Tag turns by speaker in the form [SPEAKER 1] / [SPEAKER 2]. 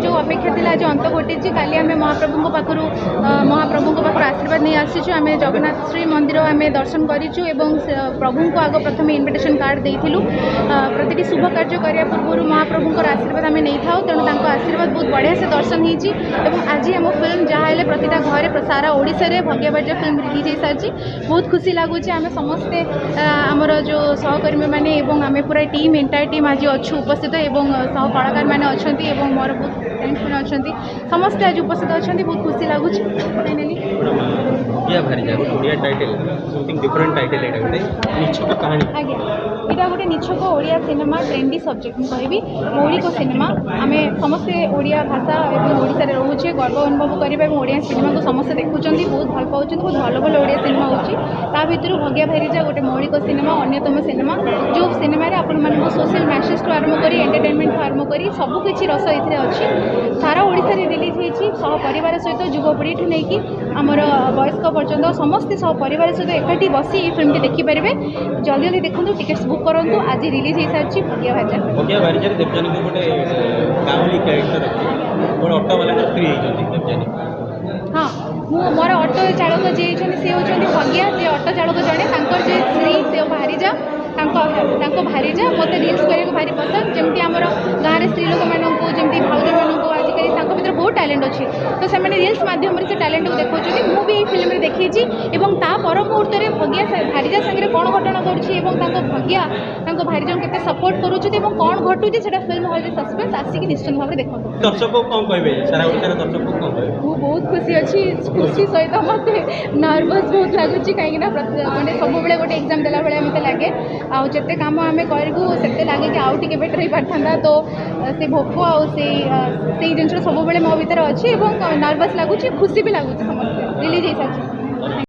[SPEAKER 1] जो अपेक्षा थी आज अंत घटी काली आम महाप्रभु पाखर आशीर्वाद नहीं आसीचु आम जगन्नाथ श्री मंदिर आम दर्शन करूँ एवं प्रभु को आग प्रथम इनविटेशन कार्ड देलु प्रति शुभ कार्य करने पूर्व महाप्रभु आशीर्वाद आम नहीं था तेणु आशीर्वाद बहुत बढ़िया से दर्शन होती आज आम फिल्म जहाँ प्रतिटा घरे सारा ओडिशा रे भाग्यबाज्य फिल्म रिलीज हो सारी बहुत खुशी लगुच आम समस्ते आमर जो सहकर्मी मैंने आम पूरा टीम एंटायर टीम आज अच्छु उपस्थित एवं सह कलाकार मैंने अच्छा मोर बहुत फ्रेंड्स मैंने अच्छा समस्ते आज उपस्थित अच्छा बहुत खुशी लगुच फाइनाली आज्ञा गोटे निछक ओडिया सिनेमा ट्रेंडी सब्जेक्ट मुझे मौलिक सिनेमा आम समस्ते ओडिया भाषा और ओडिशा रे रोचे गर्व अनुभव करवा ओडिया सिनेमा को समस्ते देखुं बहुत भल पाँच बहुत भल भल ओडिया सिनेमा होता भर भगिया भारीजा गोटे मौलिक सिनेमा अन्यतम सिनेमा जो सिनेमा आपण मान सोशल मैसेज ठूँ आरंभ कर एंटरटेनमेंट ठूँ आरंभ कर सबकि रस ये अच्छी सारा ओडिशा रे रिलीज होती सह परिवार सहित युवपीढ़ी ठूँ नहीं आमर वयस्क पर्यंत समस्ते सह परिवार सहित एकाठी बसी ये फिल्म देखिपारे जल्दी जल्दी देखूँ टिकेट्स बुक करूँ आज रिलीज हो सारी भगिया भारीजा हाँ मोर ऑटो चालक जी सी होती भगिया सी ऑटो चालक जड़े जे स्त्री से भारीजा भारीजा मत रिल्स करने भारी पसंद जमी आम गाँव स्त्री लोक मानू जमी भाज मानू आजिकल भर बहुत टैलेंट अच्छी तो से रिल्स मध्यम से टैलेंट को देखा मुझे ये फिल्म देखी पर मुहूर्त में भगिया भारीजा सागर कौन घटना घटुच्छी भगिया भारीजा के सपोर्ट करुच्छे कौन घटुच्छे से फिल्म हॉल में सस्पेंस आसिक निश्चित भाव में देखो बहुत खुशी अच्छी खुशी सहित मत नर्वस बहुत लगुच कहीं मैंने सब गोटे एग्जाम देला भाई मत लगे आते कम आम करूँ से लगे कि आउ टे बेटर हो पारता तो से भोक आउ जिन सब मो भर अच्छी नर्वस लगुच खुशी भी लगुच समस्त रिलीज हो सारी।